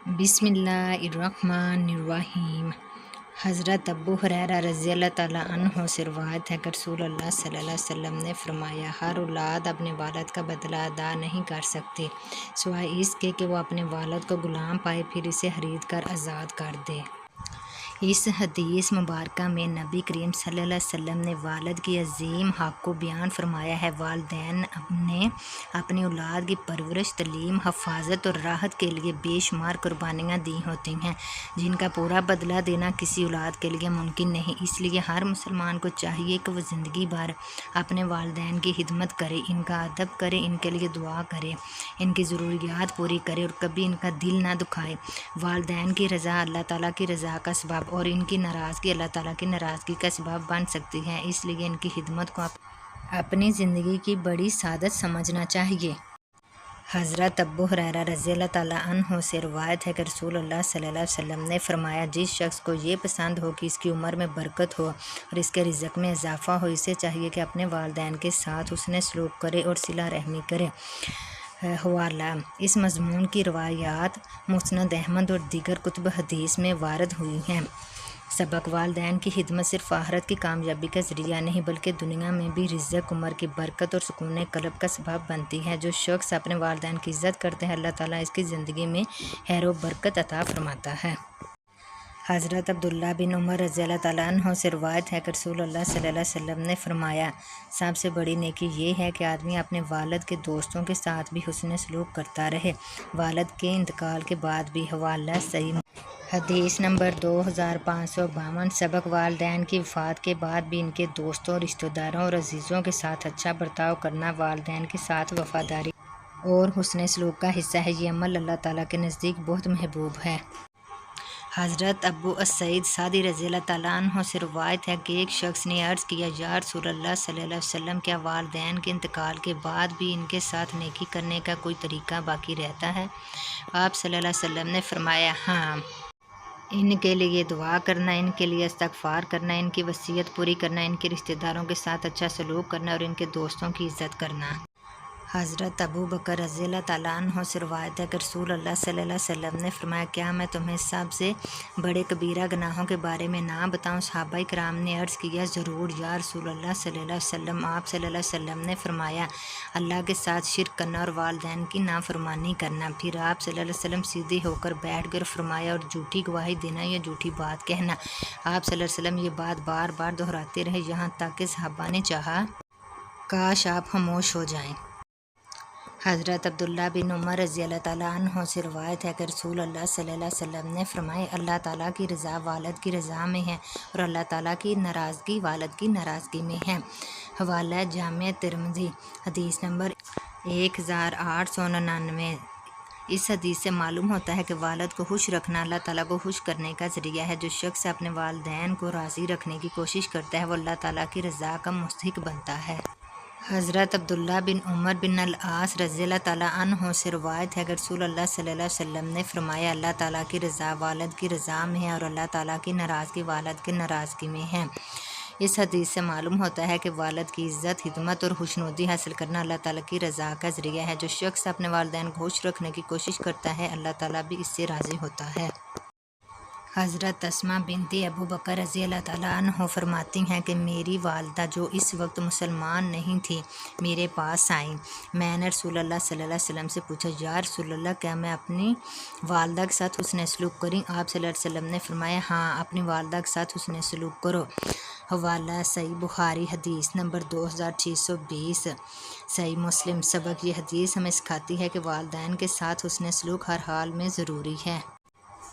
بسم اللہ الرحمن الرحیم۔ حضرت ابو ہریرہ رضی اللہ تعالیٰ عنہ سے روایت ہے کہ رسول اللہ صلی اللہ علیہ وسلم نے فرمایا، ہر اولاد اپنے والد کا بدلہ ادا نہیں کر سکتی سوائے اس کے کہ وہ اپنے والد کو غلام پائے پھر اسے خرید کر آزاد کر دے۔ اس حدیث مبارکہ میں نبی کریم صلی اللہ علیہ وسلم نے والد کی عظیم حق کو بیان فرمایا ہے۔ والدین نے اپنی اولاد کی پرورش، تعلیم، حفاظت اور راحت کے لیے بے شمار قربانیاں دی ہوتی ہیں، جن کا پورا بدلہ دینا کسی اولاد کے لیے ممکن نہیں۔ اس لیے ہر مسلمان کو چاہیے کہ وہ زندگی بھر اپنے والدین کی خدمت کرے، ان کا ادب کرے، ان کے لیے دعا کرے، ان کی ضروریات پوری کرے اور کبھی ان کا دل نہ دکھائے۔ والدین کی رضا اللہ تعالیٰ کی رضا کا سبب اور ان کی ناراضگی اللہ تعالیٰ کی ناراضگی کا سبب بن سکتی ہے، اس لیے ان کی خدمت کو اپنی زندگی کی بڑی سعادت سمجھنا چاہیے۔ حضرت ابو ہریرہ رضی اللہ تعالیٰ عنہ سے روایت ہے کہ رسول اللہ صلی اللہ علیہ وسلم نے فرمایا، جس شخص کو یہ پسند ہو کہ اس کی عمر میں برکت ہو اور اس کے رزق میں اضافہ ہو، اسے چاہیے کہ اپنے والدین کے ساتھ حسن سلوک کرے اور صلہ رحمی کرے۔ حوالہ: اس مضمون کی روایات مسند احمد اور دیگر کتب حدیث میں وارد ہوئی ہیں۔ سبق: والدین کی خدمت صرف آخرت کی کامیابی کا ذریعہ نہیں بلکہ دنیا میں بھی رزق، عمر کی برکت اور سکون قلب کا سبب بنتی ہے۔ جو شخص اپنے والدین کی عزت کرتا ہے، اللہ تعالیٰ اس کی زندگی میں خیر و برکت عطا فرماتا ہے۔ حضرت عبداللہ بن عمر رضی اللہ تعالیٰ عنہ سے روایت ہے کہ رسول اللہ صلی اللہ علیہ وسلم نے فرمایا، سب سے بڑی نیکی یہ ہے کہ آدمی اپنے والد کے دوستوں کے ساتھ بھی حسن سلوک کرتا رہے، والد کے انتقال کے بعد بھی۔ حوالہ صحیح حدیث نمبر 2552۔ سبق: والدین کی وفات کے بعد بھی ان کے دوستوں، رشتہ داروں اور عزیزوں کے ساتھ اچھا برتاؤ کرنا والدین کے ساتھ وفاداری اور حسن سلوک کا حصہ ہے۔ یہ عمل اللہ تعالیٰ کے نزدیک بہت محبوب ہے۔ حضرت ابو سعید خدری رضی اللہ تعالیٰ عنہ سے روایت ہے کہ ایک شخص نے عرض کیا، یا رسول اللہ صلی اللہ علیہ وسلم، کیا والدین کے انتقال کے بعد بھی ان کے ساتھ نیکی کرنے کا کوئی طریقہ باقی رہتا ہے؟ آپ صلی اللہ علیہ وسلم نے فرمایا، ہاں، ان کے لیے دعا کرنا، ان کے لیے استغفار کرنا، ان کی وصیت پوری کرنا، ان کے رشتہ داروں کے ساتھ اچھا سلوک کرنا اور ان کے دوستوں کی عزت کرنا۔ حضرت ابو بکر رضی اللہ تعالیٰ عنہ سے روایت ہے کہ رسول اللہ صلی اللہ علیہ وسلم نے فرمایا، کیا میں تمہیں سب سے بڑے کبیرہ گناہوں کے بارے میں نہ بتاؤں؟ صحابہ کرام نے عرض کیا، ضرور یا رسول اللہ صلی اللہ علیہ وسلم۔ آپ صلی اللہ علیہ وسلم نے فرمایا، اللہ کے ساتھ شرک کرنا اور والدین کی نافرمانی کرنا۔ پھر آپ صلی اللہ علیہ وسلم سیدھے ہو کر بیٹھ کر فرمایا، اور جھوٹی گواہی دینا یا جھوٹی بات کہنا۔ آپ صلی اللہ علیہ وسلم یہ بات بار بار دہراتے رہے، یہاں تک کہ صحابہ نے چاہا کاش آپ خاموش ہو جائیں۔ حضرت عبداللہ بن عمر رضی اللہ تعالیٰ عنہ سے روایت ہے کہ رسول اللہ صلی اللہ علیہ وسلم نے فرمایا، اللہ تعالیٰ کی رضا والد کی رضا میں ہے اور اللہ تعالیٰ کی ناراضگی والد کی ناراضگی میں ہے۔ حوالہ جامع ترمذی حدیث نمبر 1899۔ اس حدیث سے معلوم ہوتا ہے کہ والد کو خوش رکھنا اللہ تعالیٰ کو خوش کرنے کا ذریعہ ہے۔ جو شخص اپنے والدین کو راضی رکھنے کی کوشش کرتا ہے، وہ اللہ تعالیٰ کی رضا کا مستحق بنتا ہے۔ حضرت عبداللہ بن عمر بن العاص رضی اللہ تعالیٰ عنہ سے روایت ہے کہ رسول اللہ صلی اللہ علیہ وسلم نے فرمایا، اللہ تعالیٰ کی رضا والد کی رضا میں ہے اور اللہ تعالیٰ کی ناراضگی والد کی ناراضگی میں ہے۔ اس حدیث سے معلوم ہوتا ہے کہ والد کی عزت، خدمت اور خوشنودی حاصل کرنا اللہ تعالیٰ کی رضا کا ذریعہ ہے۔ جو شخص اپنے والدین کو خوش رکھنے کی کوشش کرتا ہے، اللہ تعالیٰ بھی اس سے راضی ہوتا ہے۔ حضرت اسماء بنت ابو بکر رضی اللہ تعالیٰ عنہ فرماتی ہیں کہ میری والدہ جو اس وقت مسلمان نہیں تھی میرے پاس آئیں۔ میں نے رسول اللہ صلی اللہ علیہ وسلم سے پوچھا، یا رسول اللہ، کیا میں اپنی والدہ کے ساتھ حسن سلوک کروں؟ آپ صلی اللہ علیہ وسلم نے فرمایا، ہاں، اپنی والدہ کے ساتھ حسن سلوک کرو۔ حوالہ صحیح بخاری حدیث نمبر 2620۔ صحیح مسلم۔ سبق: یہ حدیث ہمیں سکھاتی ہے کہ والدین کے ساتھ حسن سلوک ہر حال میں ضروری ہے،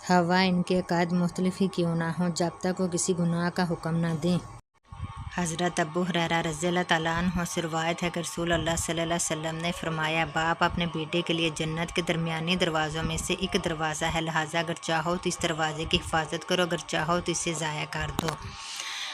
خواہ ان کے عقائد مختلف ہی کیوں نہ ہوں، جب تک وہ کسی گناہ کا حکم نہ دیں۔ حضرت ابو ہریرہ رضی اللہ تعالیٰ عنہ سے روایت ہے کہ رسول اللہ صلی اللہ علیہ وسلم نے فرمایا، باپ اپنے بیٹے کے لیے جنت کے درمیانی دروازوں میں سے ایک دروازہ ہے، لہٰذا اگر چاہو تو اس دروازے کی حفاظت کرو، اگر چاہو تو اسے ضائع کر دو۔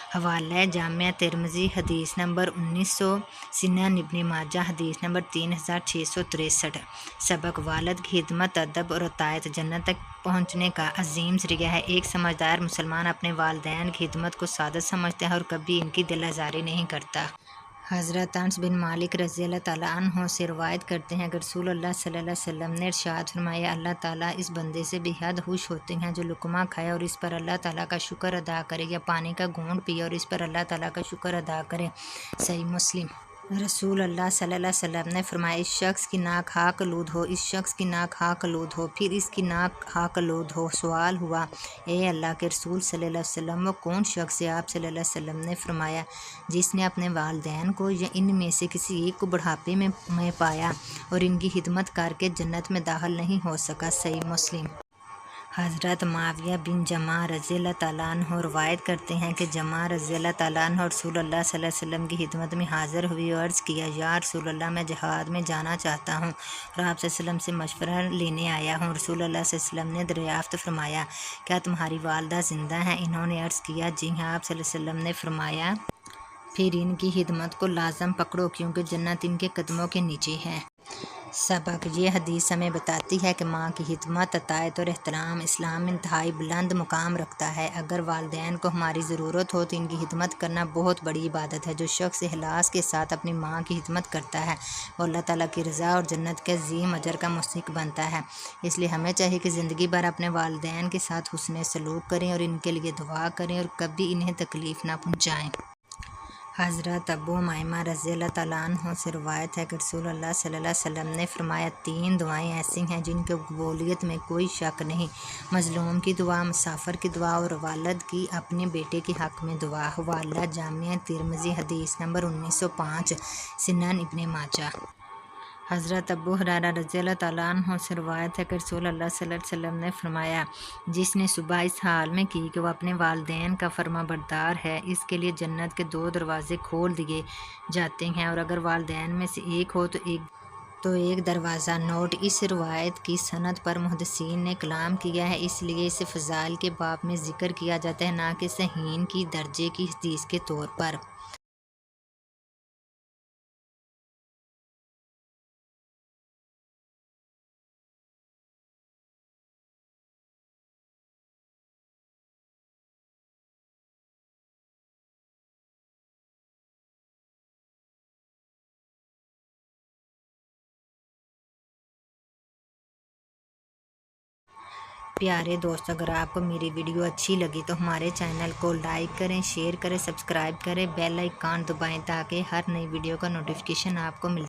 حوالہ جامع ترمذی حدیث نمبر 1900، سنن ابن ماجہ حدیث نمبر 3663۔ سبق: والد کی خدمت، ادب اور اطاعت جنت تک پہنچنے کا عظیم ذریعہ ہے۔ ایک سمجھدار مسلمان اپنے والدین کی خدمت کو سعادت سمجھتا ہے اور کبھی ان کی دل آزاری نہیں کرتا۔ حضرت انس بن مالک رضی اللہ تعالیٰ عنہ سے روایت کرتے ہیں کہ رسول اللہ صلی اللہ علیہ وسلم نے ارشاد فرمایا، اللہ تعالیٰ اس بندے سے بے حد خوش ہوتے ہیں جو لقمہ کھائے اور اس پر اللہ تعالیٰ کا شکر ادا کرے، یا پانی کا گھونٹ پیے اور اس پر اللہ تعالیٰ کا شکر ادا کرے۔ صحیح مسلم۔ رسول اللہ صلی اللہ علیہ وسلم نے فرمایا، اس شخص کی ناک خاک آلود ہو، اس شخص کی ناک خاک آلود ہو، پھر اس کی ناک خاک آلود ہو۔ سوال ہوا، اے اللہ کے رسول صلی اللہ علیہ وسلم، وہ کون شخص ہے؟ آپ صلی اللہ علیہ وسلم نے فرمایا، جس نے اپنے والدین کو یا ان میں سے کسی ایک کو بڑھاپے میں پایا اور ان کی خدمت کر کے جنت میں داخل نہیں ہو سکا۔ صحیح مسلم۔ حضرت معاویہ بن جماح رضی اللہ تعالیٰ عنہ روایت کرتے ہیں کہ جماح رضی اللہ تعالیٰ عنہ رسول اللہ صلی اللہ علیہ وسلم کی خدمت میں حاضر ہوئی اور عرض کیا، یا رسول اللہ، میں جہاد میں جانا چاہتا ہوں اور آپ صلی اللہ علیہ وسلم سے مشورہ لینے آیا ہوں۔ رسول اللہ صلی اللہ علیہ وسلم نے دریافت فرمایا، کیا تمہاری والدہ زندہ ہیں؟ انہوں نے عرض کیا، جی ہاں۔ آپ صلی اللہ علیہ وسلم نے فرمایا، پھر ان کی خدمت کو لازم پکڑو کیونکہ جنت ان کے قدموں کے نیچے ہے۔ سبق: یہ حدیث ہمیں بتاتی ہے کہ ماں کی خدمت، اطاعت اور احترام اسلام میں انتہائی بلند مقام رکھتا ہے۔ اگر والدین کو ہماری ضرورت ہو تو ان کی خدمت کرنا بہت بڑی عبادت ہے۔ جو شخص اخلاص کے ساتھ اپنی ماں کی خدمت کرتا ہے وہ اللہ تعالیٰ کی رضا اور جنت کے عظیم اجر کا مستحق بنتا ہے۔ اس لیے ہمیں چاہیے کہ زندگی بھر اپنے والدین کے ساتھ حسن سلوک کریں اور ان کے لیے دعا کریں اور کبھی انہیں تکلیف نہ پہنچائیں۔ حضرت ابو امامہ رضی اللہ تعالیٰ عنہ سے روایت ہے کہ رسول اللہ صلی اللہ علیہ وسلم نے فرمایا، 3 دعائیں ایسی ہیں جن کی قبولیت میں کوئی شک نہیں: مظلوم کی دعا، مسافر کی دعا اور والد کی اپنے بیٹے کے حق میں دعا۔ حوالہ: جامع ترمذی، حدیث نمبر 1905، سنن ابن ماجہ۔ حضرت ابو ہریرہ رضی اللہ تعالیٰ عنہ سے روایت ہے کہ رسول اللہ صلی اللہ علیہ وسلم نے فرمایا، جس نے صبح اس حال میں کی کہ وہ اپنے والدین کا فرما بردار ہے، اس کے لیے جنت کے 2 دروازے کھول دیے جاتے ہیں، اور اگر والدین میں سے ایک ہو تو ایک دروازہ۔ نوٹ: اس روایت کی سند پر محدثین نے کلام کیا ہے، اس لیے اسے فضائل کے باب میں ذکر کیا جاتا ہے، نہ کہ صحیح کی درجے کی حدیث کے طور پر۔ پیارے دوست، اگر آپ کو میری ویڈیو اچھی لگی تو ہمارے چینل کو لائک کریں، شیئر کریں، سبسکرائب کریں، بیل آئیکن دبائیں تاکہ ہر نئی ویڈیو کا نوٹیفیکیشن آپ کو مل